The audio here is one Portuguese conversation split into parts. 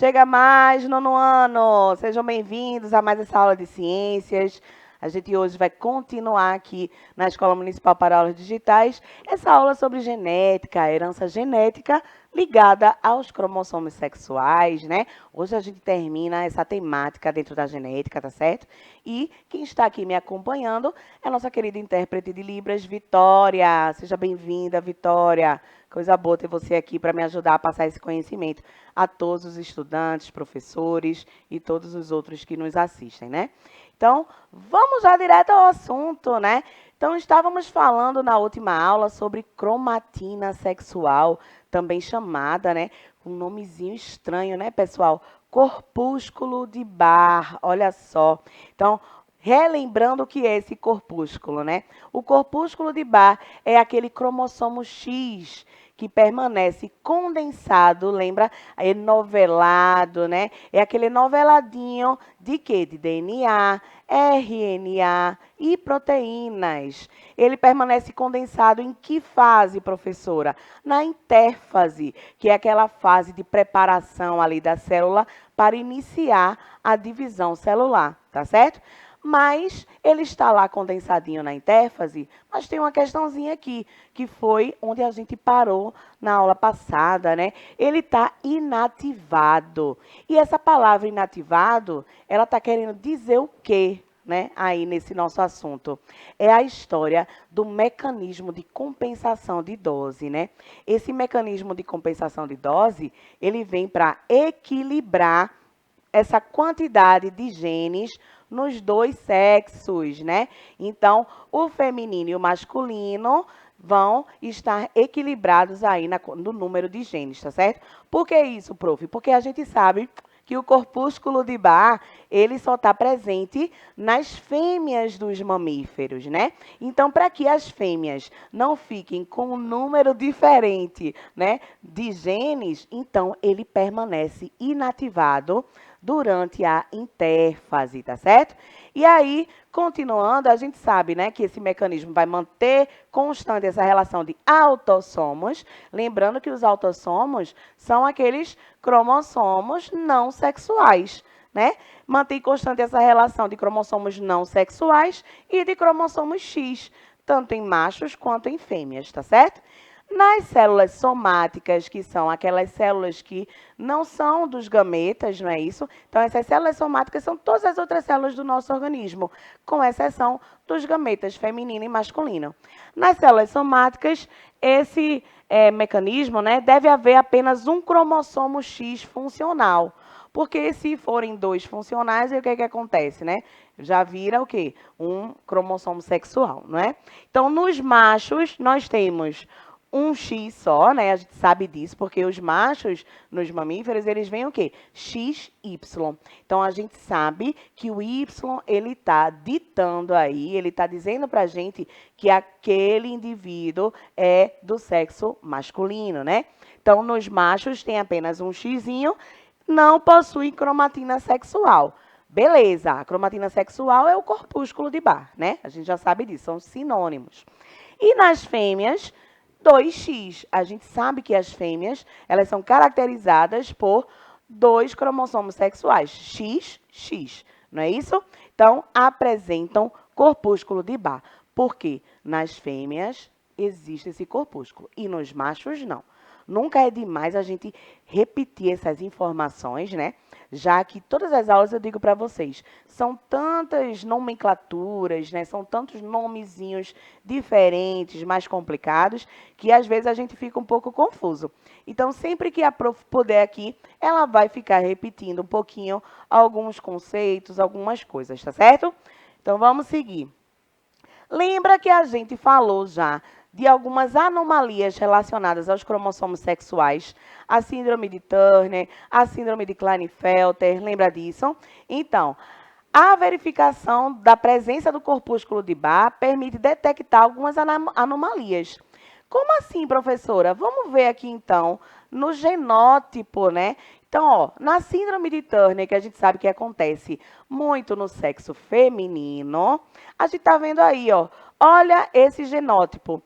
Chega mais, nono ano! Sejam bem-vindos a mais essa aula de ciências. A gente hoje vai continuar aqui na Escola Municipal para Aulas Digitais, essa aula sobre genética, herança genética ligada aos cromossomos sexuais, né? Hoje a gente termina essa temática dentro da genética, tá certo? E quem está aqui me acompanhando é a nossa querida intérprete de Libras, Vitória. Seja bem-vinda, Vitória. Coisa boa ter você aqui para me ajudar a passar esse conhecimento a todos os estudantes, professores e todos os outros que nos assistem, né? Então, vamos já direto ao assunto, né? Então, estávamos falando na última aula sobre cromatina sexual, também chamada, né? Um nomezinho estranho, né, pessoal? Corpúsculo de Barr, olha só. Então, relembrando o que é esse corpúsculo, né? O corpúsculo de Barr é aquele cromossomo X que permanece condensado, lembra? Enovelado, né? É aquele noveladinho de quê? De DNA, RNA e proteínas. Ele permanece condensado em que fase, professora? Na intérfase, que é aquela fase de preparação ali da célula para iniciar a divisão celular, tá certo? Mas ele está lá condensadinho na intérfase, mas tem uma questãozinha aqui, que foi onde a gente parou na aula passada, né? Ele está inativado. E essa palavra inativado, ela está querendo dizer o quê? Né, aí nesse nosso assunto. É a história do mecanismo de compensação de dose, né? Esse mecanismo de compensação de dose, ele vem para equilibrar essa quantidade de genes nos dois sexos, né? Então, o feminino e o masculino vão estar equilibrados aí no número de genes, tá certo? Por que isso, prof? Porque a gente sabe que o corpúsculo de Barr, ele só está presente nas fêmeas dos mamíferos, né? Então, para que as fêmeas não fiquem com um número diferente, né, de genes, então ele permanece inativado durante a intérfase, tá certo? E aí, continuando, a gente sabe, né, que esse mecanismo vai manter constante essa relação de autossomos, lembrando que os autossomos são aqueles cromossomos não sexuais, né? Mantém constante essa relação de cromossomos não sexuais e de cromossomos X, tanto em machos quanto em fêmeas, tá certo? Nas células somáticas, que são aquelas células que não são dos gametas, não é isso? Então, essas células somáticas são todas as outras células do nosso organismo, com exceção dos gametas feminino e masculino. Nas células somáticas, esse mecanismo, né, deve haver apenas um cromossomo X funcional. Porque se forem dois funcionais, aí o que é que acontece, né? Já vira o quê? Um cromossomo sexual, não é? Então, nos machos, nós temos um X só, né? A gente sabe disso, porque os machos nos mamíferos, eles vêm o quê? XY. Então, a gente sabe que o Y, ele está ditando aí, ele está dizendo para a gente que aquele indivíduo é do sexo masculino, né? Então, nos machos tem apenas um Xzinho, não possui cromatina sexual. Beleza, a cromatina sexual é o corpúsculo de Barr, né? A gente já sabe disso, são sinônimos. E nas fêmeas, 2X. A gente sabe que as fêmeas, elas são caracterizadas por dois cromossomos sexuais, X, X, não é isso? Então, apresentam corpúsculo de Barr. Por quê? Nas fêmeas existe esse corpúsculo e nos machos não. Nunca é demais a gente repetir essas informações, né? Já que todas as aulas eu digo para vocês, são tantas nomenclaturas, né? São tantos nomezinhos diferentes, mais complicados, que às vezes a gente fica um pouco confuso. Então, sempre que a prof puder aqui, ela vai ficar repetindo um pouquinho alguns conceitos, algumas coisas, tá certo? Então, vamos seguir. Lembra que a gente falou já de algumas anomalias relacionadas aos cromossomos sexuais, a síndrome de Turner, a síndrome de Klinefelter, lembra disso? Então, a verificação da presença do corpúsculo de Barr permite detectar algumas anomalias. Como assim, professora? Vamos ver aqui, então, no genótipo, né? Então, ó, na síndrome de Turner, que a gente sabe que acontece muito no sexo feminino, a gente está vendo aí, ó, olha esse genótipo.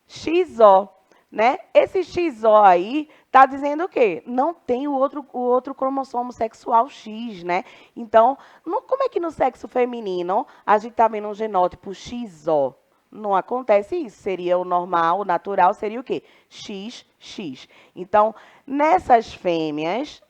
XO, né? Esse XO aí está dizendo o quê? Não tem o outro cromossomo sexual X, né? Então, como é que no sexo feminino a gente está vendo um genótipo XO? Não acontece isso. Seria o normal, o natural seria o quê? XX. Então, nessas fêmeas,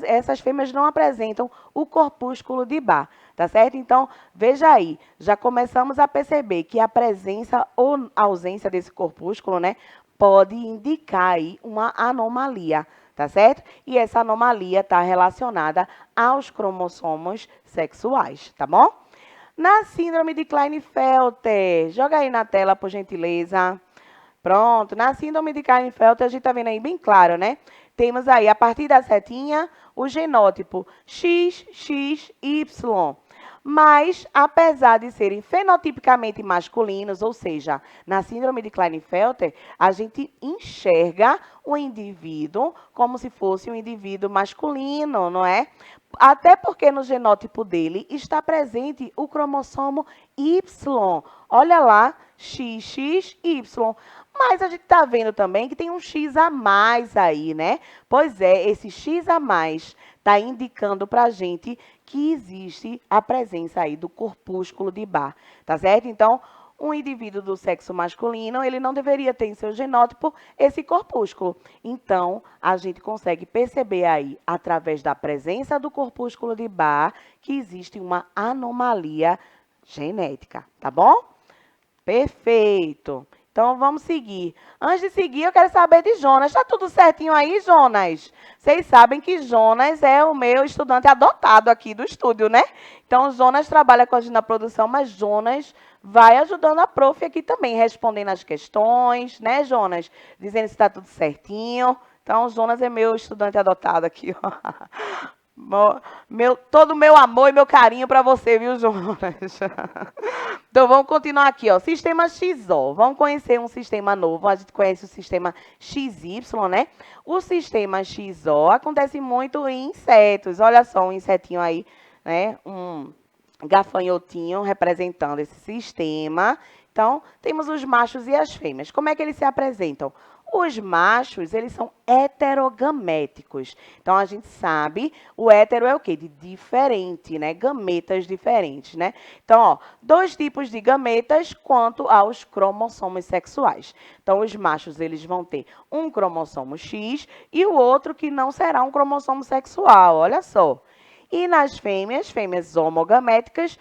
essas fêmeas não apresentam o corpúsculo de Barr, tá certo? Então, veja aí, já começamos a perceber que a presença ou ausência desse corpúsculo, né, pode indicar aí uma anomalia, tá certo? E essa anomalia está relacionada aos cromossomos sexuais, tá bom? Na síndrome de Klinefelter, joga aí na tela, por gentileza. Pronto, na síndrome de Klinefelter, a gente está vendo aí bem claro, né? Temos aí, a partir da setinha, o genótipo XXY. Mas, apesar de serem fenotipicamente masculinos, ou seja, na síndrome de Klinefelter, a gente enxerga o indivíduo como se fosse um indivíduo masculino, não é? Até porque no genótipo dele está presente o cromossomo Y. Olha lá, XXY. Mas a gente está vendo também que tem um X a mais aí, né? Pois é, esse X a mais está indicando para a gente que existe a presença aí do corpúsculo de Barr, tá certo? Então, um indivíduo do sexo masculino, ele não deveria ter em seu genótipo esse corpúsculo. Então, a gente consegue perceber aí, através da presença do corpúsculo de Barr, que existe uma anomalia genética, tá bom? Perfeito. Então, vamos seguir. Antes de seguir, eu quero saber de Jonas. Está tudo certinho aí, Jonas? Vocês sabem que Jonas é o meu estudante adotado aqui do estúdio, né? Então, Jonas trabalha com a gente na produção, mas Jonas vai ajudando a prof aqui também, respondendo as questões, né, Jonas? Dizendo se está tudo certinho. Então, Jonas é meu estudante adotado aqui, ó. Todo o meu amor e meu carinho para você, viu, Jonas? Então, vamos continuar aqui, ó. Sistema XO. Vamos conhecer um sistema novo. A gente conhece o sistema XY, né? O sistema XO acontece muito em insetos. Olha só um insetinho aí, né? Um gafanhotinho representando esse sistema. Então, temos os machos e as fêmeas. Como é que eles se apresentam? Os machos, eles são heterogaméticos. Então, a gente sabe, o hétero é o quê? De diferente, né? Gametas diferentes, né? Então, ó, dois tipos de gametas quanto aos cromossomos sexuais. Então, os machos, eles vão ter um cromossomo X e o outro que não será um cromossomo sexual, olha só. E nas fêmeas homogaméticas,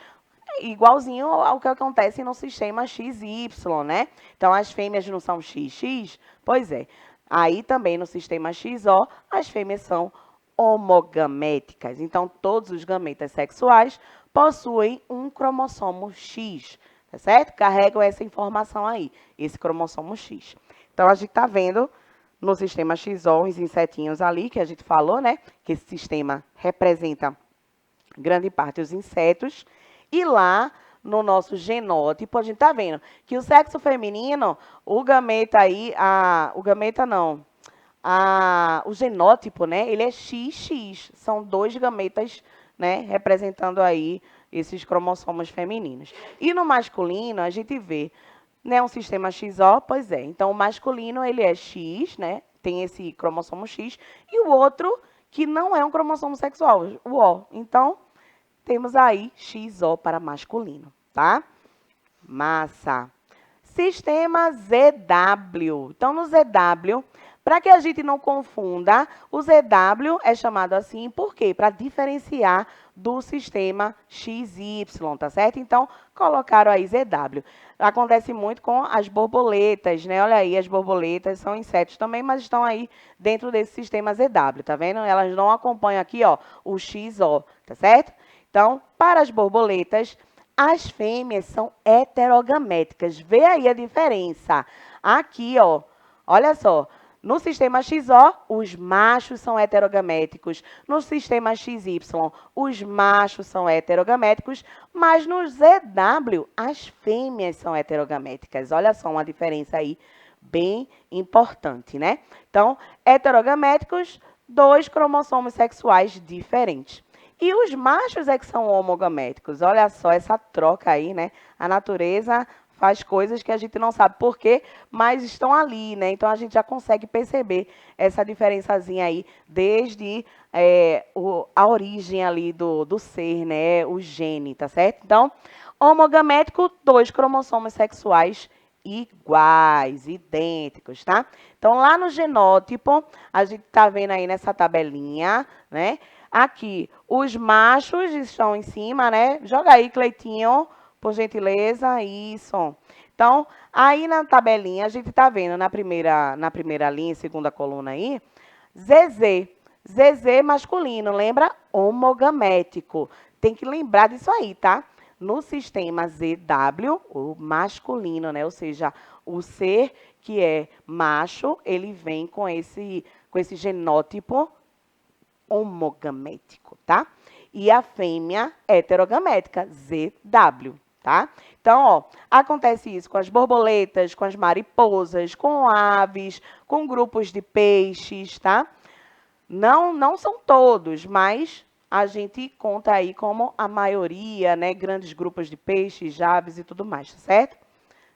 igualzinho ao que acontece no sistema XY, né? Então, as fêmeas não são XX? Pois é. Aí também no sistema XO, as fêmeas são homogaméticas. Então, todos os gametas sexuais possuem um cromossomo X, tá certo? Carregam essa informação aí, esse cromossomo X. Então, a gente está vendo no sistema XO os insetinhos ali, que a gente falou, né? Que esse sistema representa grande parte dos insetos. E lá, no nosso genótipo, a gente está vendo que o sexo feminino, o gameta aí, o genótipo, né, ele é XX, são dois gametas, né, representando aí esses cromossomos femininos. E no masculino, a gente vê, né, um sistema XO, pois é, então o masculino, ele é X, né, tem esse cromossomo X, e o outro, que não é um cromossomo sexual, o O. Então, temos aí XO para masculino, tá? Massa. Sistema ZW. Então, no ZW, para que a gente não confunda, o ZW é chamado assim, por quê? Para diferenciar do sistema XY, tá certo? Então, colocaram aí ZW. Acontece muito com as borboletas, né? Olha aí, as borboletas são insetos também, mas estão aí dentro desse sistema ZW, tá vendo? Elas não acompanham aqui, ó, o XO, tá certo? Então, para as borboletas, as fêmeas são heterogaméticas. Vê aí a diferença. Aqui, ó, olha só. No sistema XO, os machos são heterogaméticos. No sistema XY, os machos são heterogaméticos. Mas no ZW, as fêmeas são heterogaméticas. Olha só uma diferença aí bem importante, né? Então, heterogaméticos, dois cromossomos sexuais diferentes. E os machos é que são homogaméticos. Olha só essa troca aí, né? A natureza faz coisas que a gente não sabe por quê, mas estão ali, né? Então a gente já consegue perceber essa diferençazinha aí, desde a origem ali do ser, né? O gene, tá certo? Então, homogamético, 2 cromossomos sexuais iguais, idênticos, tá? Então, lá no genótipo, a gente tá vendo aí nessa tabelinha, né? Aqui, os machos estão em cima, né? Joga aí, Cleitinho, por gentileza, isso. Então, aí na tabelinha, a gente tá vendo na primeira linha, segunda coluna aí, ZZ. ZZ masculino, lembra? Homogamético. Tem que lembrar disso aí, tá? No sistema ZW, o masculino, né? Ou seja, o ser que é macho, ele vem com esse genótipo homogamético, tá? E a fêmea heterogamética, ZW, tá? Então, ó, acontece isso com as borboletas, com as mariposas, com aves, com grupos de peixes, tá? Não são todos, mas a gente conta aí como a maioria, né? Grandes grupos de peixes, aves e tudo mais, tá certo?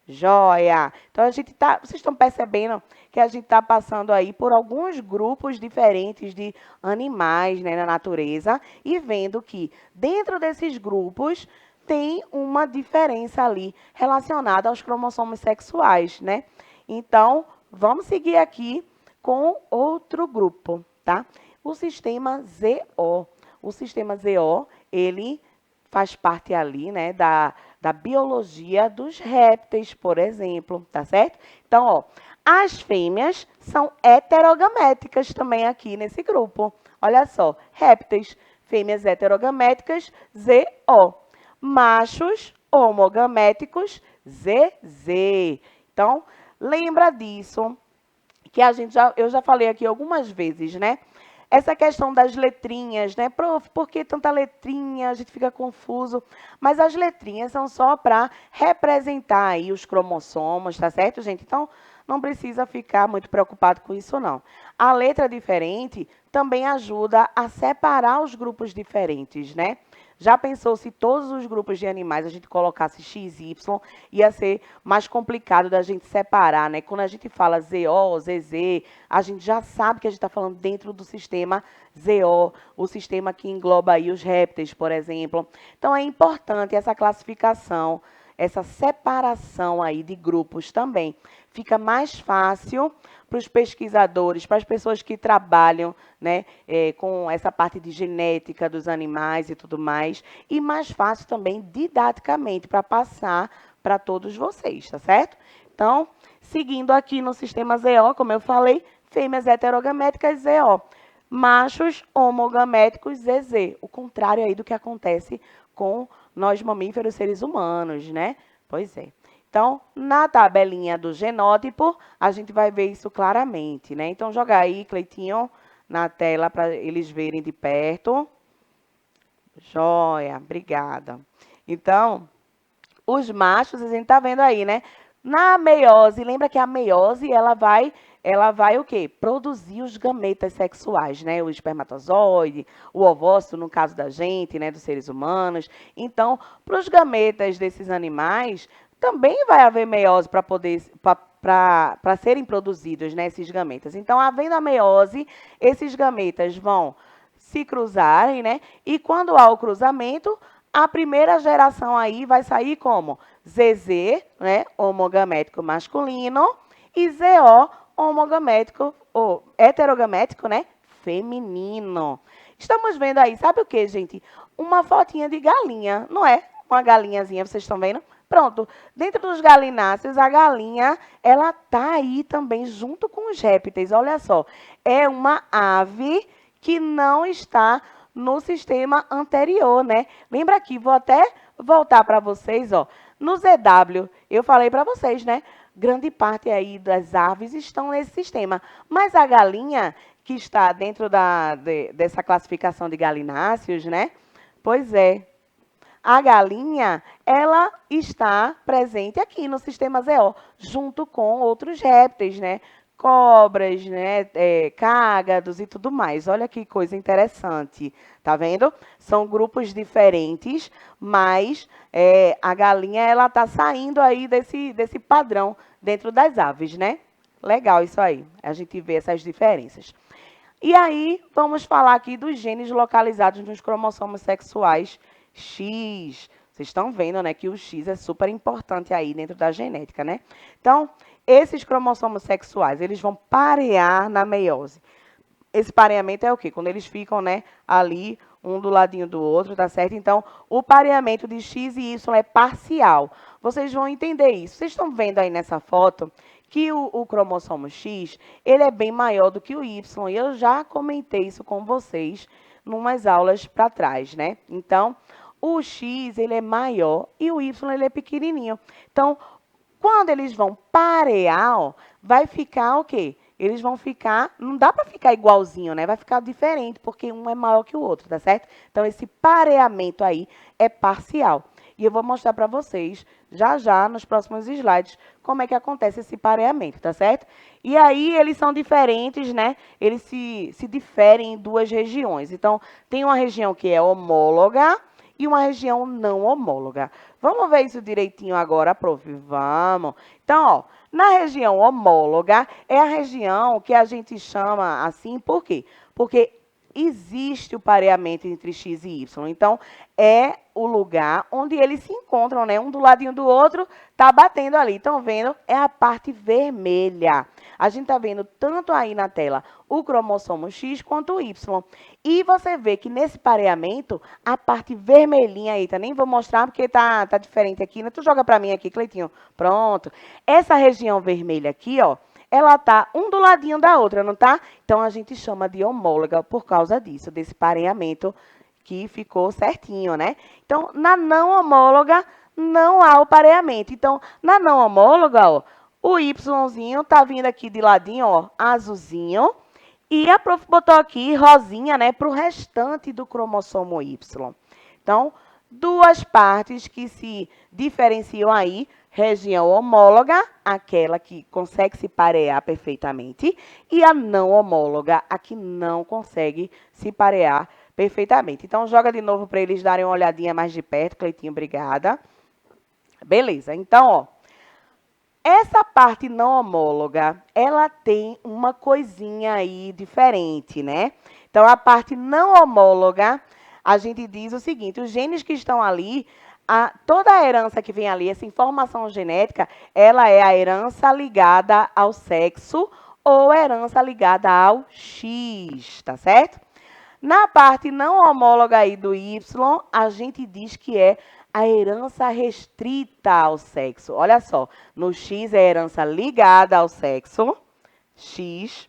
Joia! Então a gente tá, vocês estão percebendo que a gente está passando aí por alguns grupos diferentes de animais, né, na natureza e vendo que dentro desses grupos tem uma diferença ali relacionada aos cromossomos sexuais, né? Então, vamos seguir aqui com outro grupo, tá? O sistema ZO. O sistema ZO, ele faz parte ali, né, da biologia dos répteis, por exemplo, tá certo? Então, ó, as fêmeas são heterogaméticas também aqui nesse grupo. Olha só, répteis, fêmeas heterogaméticas, ZO. Machos homogaméticos, ZZ. Então, lembra disso, que eu já falei aqui algumas vezes, né? Essa questão das letrinhas, né? Prof, por que tanta letrinha? A gente fica confuso. Mas as letrinhas são só para representar aí os cromossomos, tá certo, gente? Então, não precisa ficar muito preocupado com isso, não. A letra diferente também ajuda a separar os grupos diferentes, né? Já pensou se todos os grupos de animais a gente colocasse XY, ia ser mais complicado da gente separar, né? Quando a gente fala ZO, ZZ, a gente já sabe que a gente está falando dentro do sistema ZO, o sistema que engloba aí os répteis, por exemplo. Então, é importante essa classificação, essa separação aí de grupos também. Fica mais fácil para os pesquisadores, para as pessoas que trabalham, né, com essa parte de genética dos animais e tudo mais, e mais fácil também didaticamente para passar para todos vocês, tá certo? Então, seguindo aqui no sistema ZO, como eu falei, fêmeas heterogaméticas ZO, machos homogaméticos ZZ, o contrário aí do que acontece com nós mamíferos seres humanos, né? Pois é. Então, na tabelinha do genótipo, a gente vai ver isso claramente, né? Então, joga aí, Cleitinho, na tela para eles verem de perto. Joia, obrigada. Então, os machos, a gente tá vendo aí, né? Na meiose, lembra que a meiose, ela vai o quê? Produzir os gametas sexuais, né? O espermatozoide, o ovócito, no caso da gente, né? Dos seres humanos. Então, para os gametas desses animais, também vai haver meiose para poder para serem produzidos, né, esses gametas. Então, havendo a meiose, esses gametas vão se cruzarem, né? E quando há o cruzamento, a primeira geração aí vai sair como ZZ, né, homogamético masculino, e ZO, homogamético ou heterogamético, né, feminino. Estamos vendo aí, sabe o que, gente? Uma fotinha de galinha, não é? Uma galinhazinha, vocês estão vendo? Pronto, dentro dos galináceos, a galinha, ela tá aí também junto com os répteis. Olha só, é uma ave que não está no sistema anterior, né? Lembra aqui, vou até voltar para vocês, ó. No ZW, eu falei para vocês, né? Grande parte aí das aves estão nesse sistema. Mas a galinha, que está dentro dessa classificação de galináceos, né? Pois é, a galinha, ela está presente aqui no sistema ZO, junto com outros répteis, né? cobras, né, cágados e tudo mais. Olha que coisa interessante, tá vendo? São grupos diferentes, mas a galinha ela tá saindo aí desse padrão dentro das aves, né? Legal isso aí, a gente vê essas diferenças. E aí, vamos falar aqui dos genes localizados nos cromossomos sexuais X. Vocês estão vendo, né, que o X é super importante aí dentro da genética, né? Então, esses cromossomos sexuais, eles vão parear na meiose. Esse pareamento é o quê? Quando eles ficam, né, ali, um do ladinho do outro, tá certo? Então, o pareamento de X e Y é parcial. Vocês vão entender isso. Vocês estão vendo aí nessa foto que o cromossomo X, ele é bem maior do que o Y. E eu já comentei isso com vocês numas aulas para trás, né? Então, o X, ele é maior e o Y, ele é pequenininho. Então, quando eles vão parear, ó, vai ficar o quê? Eles vão ficar, não dá para ficar igualzinho, né? Vai ficar diferente, porque um é maior que o outro, tá certo? Então, esse pareamento aí é parcial. E eu vou mostrar para vocês, já, nos próximos slides, como é que acontece esse pareamento, tá certo? E aí, eles são diferentes, né? Eles se diferem em duas regiões. Então, tem uma região que é homóloga e uma região não homóloga. Vamos ver isso direitinho agora, prof? Vamos. Então, ó, na região homóloga é a região que a gente chama assim, por quê? Porque existe o pareamento entre X e Y. Então, é o lugar onde eles se encontram, né? Um do ladinho do outro, tá batendo ali. Estão vendo? É a parte vermelha. A gente tá vendo tanto aí na tela o cromossomo X quanto o Y. E você vê que nesse pareamento, a parte vermelhinha aí, tá? Nem vou mostrar porque tá diferente aqui, né? Tu joga para mim aqui, Cleitinho. Pronto. Essa região vermelha aqui, ó, ela tá um do ladinho da outra, não tá? Então, a gente chama de homóloga por causa disso, desse pareamento que ficou certinho, né? Então, na não homóloga, não há o pareamento. Então, na não homóloga, ó, o Yzinho tá vindo aqui de ladinho, ó, azulzinho. E a prof botou aqui rosinha, né, para o restante do cromossomo Y. Então, duas partes que se diferenciam aí, região homóloga, aquela que consegue se parear perfeitamente, e a não homóloga, a que não consegue se parear perfeitamente. Então, joga de novo para eles darem uma olhadinha mais de perto, Cleitinho, obrigada. Beleza, então, ó, essa parte não homóloga, ela tem uma coisinha aí diferente, né? Então, a parte não homóloga, a gente diz o seguinte, os genes que estão ali, toda a herança que vem ali, essa informação genética, ela é a herança ligada ao sexo ou herança ligada ao X, tá certo? Na parte não homóloga aí do Y, a gente diz que é a herança restrita ao sexo. Olha só, no X é a herança ligada ao sexo, X.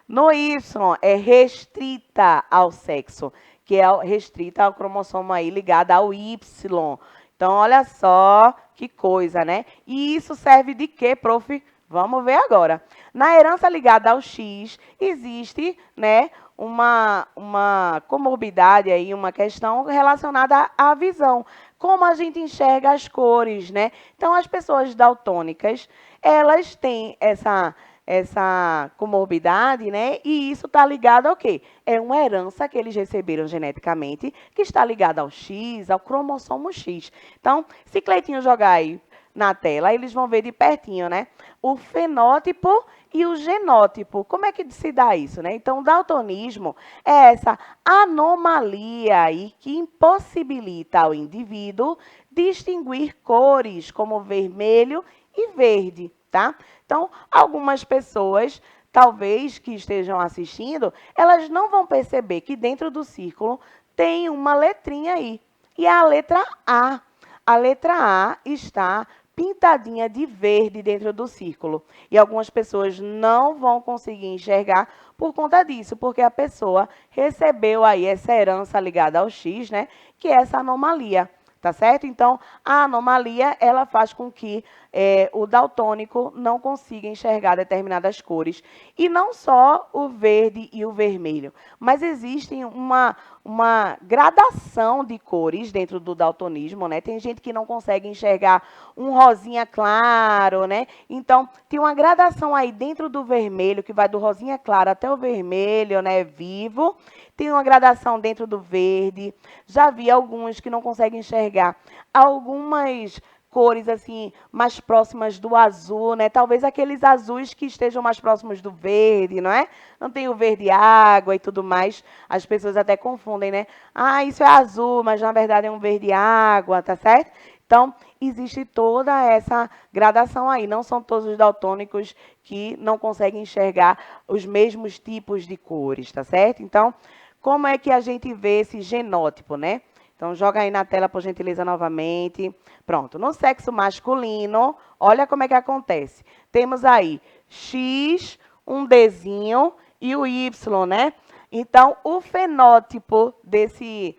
No Y é restrita ao sexo, que é restrita ao cromossomo aí ligado ao Y. Então, olha só que coisa, né? E isso serve de quê, prof? Vamos ver agora. Na herança ligada ao X, existe, né, uma comorbidade aí, uma questão relacionada à visão. Como a gente enxerga as cores, né? Então, as pessoas daltônicas, elas têm essa comorbidade, né? E isso está ligado ao quê? É uma herança que eles receberam geneticamente, que está ligada ao X, ao cromossomo X. Então, se Cleitinho jogar aí na tela, eles vão ver de pertinho, né? O fenótipo e o genótipo. Como é que se dá isso, né? Então, o daltonismo é essa anomalia aí que impossibilita ao indivíduo distinguir cores como vermelho e verde, tá? Então, algumas pessoas, talvez que estejam assistindo, elas não vão perceber que dentro do círculo tem uma letrinha aí. E é a letra A. A letra A está pintadinha de verde dentro do círculo. E algumas pessoas não vão conseguir enxergar por conta disso, porque a pessoa recebeu aí essa herança ligada ao X, né? Que é essa anomalia. Tá certo? Então, a anomalia, ela faz com que o daltônico não consiga enxergar determinadas cores. E não só o verde e o vermelho, mas existe uma gradação de cores dentro do daltonismo, né? Tem gente que não consegue enxergar um rosinha claro, né? Então, tem uma gradação aí dentro do vermelho, que vai do rosinha claro até o vermelho, né? Vivo. Tem uma gradação dentro do verde. Já vi alguns que não conseguem enxergar algumas cores assim mais próximas do azul, né? Talvez aqueles azuis que estejam mais próximos do verde, não é? Não tem o verde água e tudo mais. As pessoas até confundem, né? Ah, isso é azul, mas na verdade é um verde água, tá certo? Então, existe toda essa gradação aí. Não são todos os daltônicos que não conseguem enxergar os mesmos tipos de cores, tá certo? Então, como é que a gente vê esse genótipo, né? Então, joga aí na tela, por gentileza, novamente. Pronto. No sexo masculino, olha como é que acontece. Temos aí X, um Dzinho e o Y, né? Então, o fenótipo desse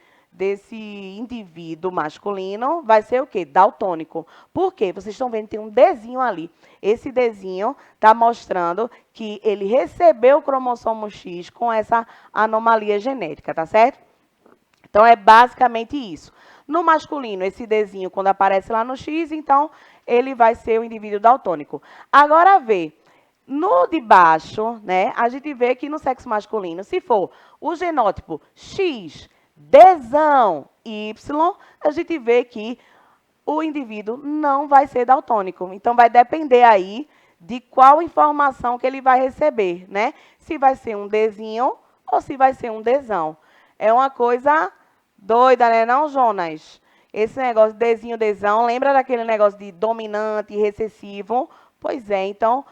indivíduo masculino vai ser o quê? Daltônico. Por quê? Vocês estão vendo, tem um Dzinho ali. Esse Dzinho está mostrando que ele recebeu o cromossomo X com essa anomalia genética, tá certo? Então, é basicamente isso. No masculino, esse Dzinho, quando aparece lá no X, então, ele vai ser o indivíduo daltônico. Agora, vê, no de baixo, né, a gente vê que no sexo masculino, se for o genótipo X, Dzão, Y, a gente vê que o indivíduo não vai ser daltônico. Então, vai depender aí de qual informação que ele vai receber, né? Se vai ser um Dzinho ou se vai ser um Dzão. É uma coisa doida, né, não, Jonas? Esse negócio de Dzinho, Dzão, lembra daquele negócio de dominante e recessivo? Pois é, então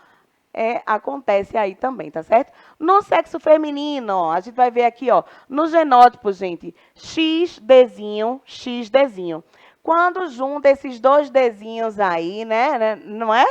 acontece aí também, tá certo? No sexo feminino, ó, a gente vai ver aqui, ó, no genótipo, gente, X, Dzinho. Quando junta esses dois Dzinhos aí, né, não é?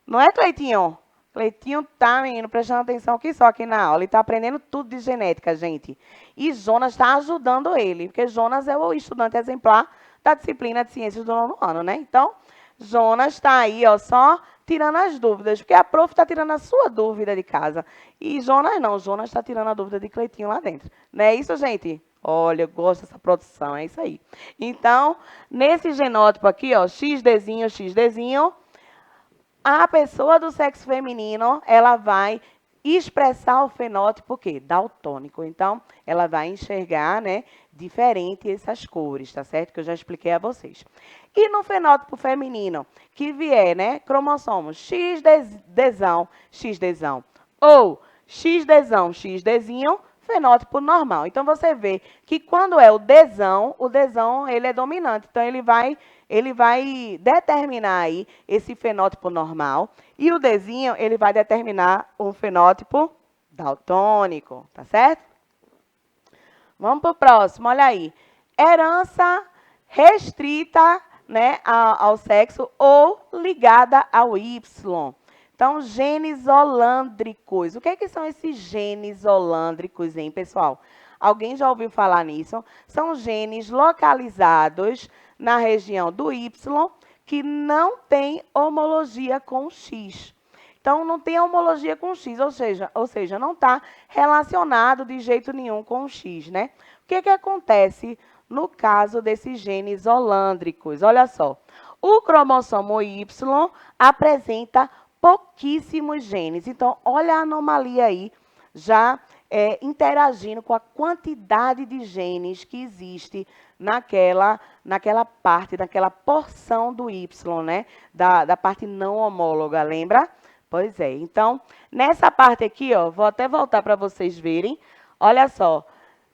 Não é, Cleitinho? Cleitinho tá, menino, prestando atenção aqui só aqui na aula. Ele tá aprendendo tudo de genética, gente. E Jonas está ajudando ele, porque Jonas é o estudante exemplar da disciplina de ciências do nono ano, né? Então, Jonas está aí, ó, só tirando as dúvidas, porque a prof está tirando a sua dúvida de casa. E Jonas não, Jonas está tirando a dúvida de Cleitinho lá dentro. Não é isso, gente? Olha, eu gosto dessa produção, é isso aí. Então, nesse genótipo aqui, ó, XDzinho, a pessoa do sexo feminino, ela vai expressar o fenótipo o quê? Daltônico. Então, ela vai enxergar, né, diferente essas cores, tá certo? Que eu já expliquei a vocês. E no fenótipo feminino, que vier, né, cromossomos XDzão, ou XDzinho, fenótipo normal. Então, você vê que quando é o Dzão, ele é dominante. Então, ele vai determinar aí esse fenótipo normal. E o Dzinho, ele vai determinar um fenótipo daltônico, tá certo? Vamos para o próximo, olha aí. Herança restrita, né, ao sexo ou ligada ao Y. Então, genes holândricos. O que, que são esses genes holândricos, hein, pessoal? Alguém já ouviu falar nisso? São genes localizados na região do Y que não tem homologia com o X. Então, não tem homologia com o X, ou seja, não está relacionado de jeito nenhum com o X, né? O que, que acontece no caso desses genes holândricos? Olha só, o cromossomo Y apresenta pouquíssimos genes. Então, olha a anomalia aí, já interagindo com a quantidade de genes que existe naquela parte, naquela porção do Y, né? Da parte não homóloga, lembra? Pois é. Então, nessa parte aqui, ó, vou até voltar para vocês verem. Olha só.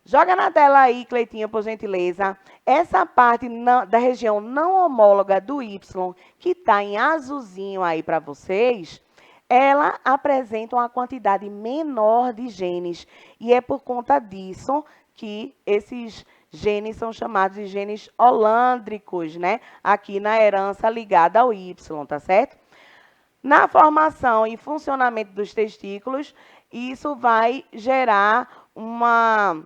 Joga na tela aí, Cleitinho, por gentileza. Essa parte da região não homóloga do Y, que está em azulzinho aí para vocês, ela apresenta uma quantidade menor de genes. E é por conta disso que esses genes são chamados de genes holândricos, né? Aqui na herança ligada ao Y, tá certo? Na formação e funcionamento dos testículos, isso vai gerar uma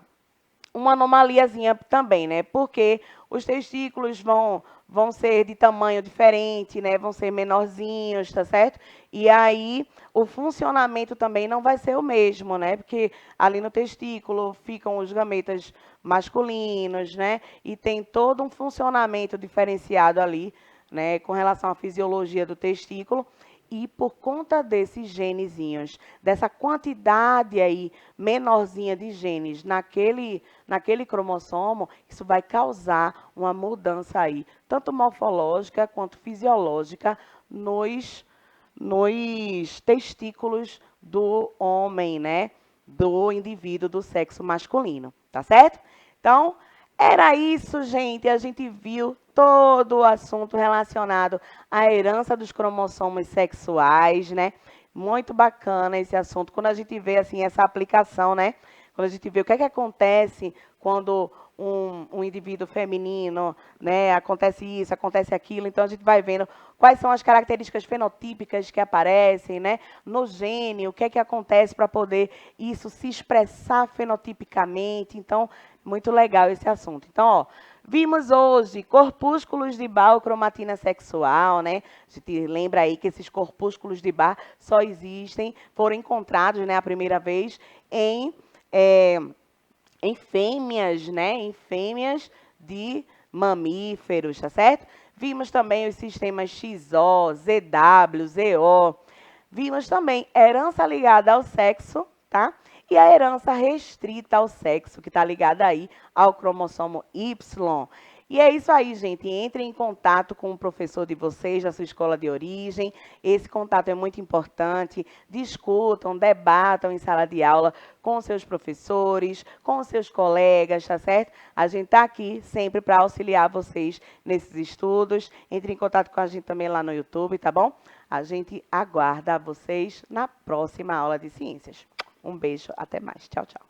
anomaliazinha também, né? Porque os testículos vão ser de tamanho diferente, né? Vão ser menorzinhos, tá certo? E aí o funcionamento também não vai ser o mesmo, né? Porque ali no testículo ficam os gametas masculinos, né? E tem todo um funcionamento diferenciado ali, né, com relação à fisiologia do testículo. E por conta desses genezinhos, dessa quantidade aí menorzinha de genes naquele cromossomo, isso vai causar uma mudança aí, tanto morfológica quanto fisiológica, nos testículos do homem, né? Do indivíduo do sexo masculino, tá certo? Então, era isso, gente. A gente viu todo o assunto relacionado à herança dos cromossomos sexuais, né? Muito bacana esse assunto. Quando a gente vê, assim, essa aplicação, né? Quando a gente vê o que é que acontece quando um indivíduo feminino, né? Acontece isso, acontece aquilo. Então, a gente vai vendo quais são as características fenotípicas que aparecem, né? No gene, o que é que acontece para poder isso se expressar fenotipicamente. Então, muito legal esse assunto. Então, ó, vimos hoje corpúsculos de Barr ou cromatina sexual, né? A gente lembra aí que esses corpúsculos de Barr só existem, foram encontrados, né, a primeira vez em fêmeas, né? Em fêmeas de mamíferos, tá certo? Vimos também os sistemas XO, ZW, ZO. Vimos também herança ligada ao sexo, tá? E a herança restrita ao sexo, que está ligada aí ao cromossomo Y. E é isso aí, gente. Entrem em contato com o professor de vocês, da sua escola de origem. Esse contato é muito importante. Discutam, debatam em sala de aula com seus professores, com seus colegas, tá certo? A gente está aqui sempre para auxiliar vocês nesses estudos. Entre em contato com a gente também lá no YouTube, tá bom? A gente aguarda vocês na próxima aula de ciências. Um beijo, até mais. Tchau, tchau.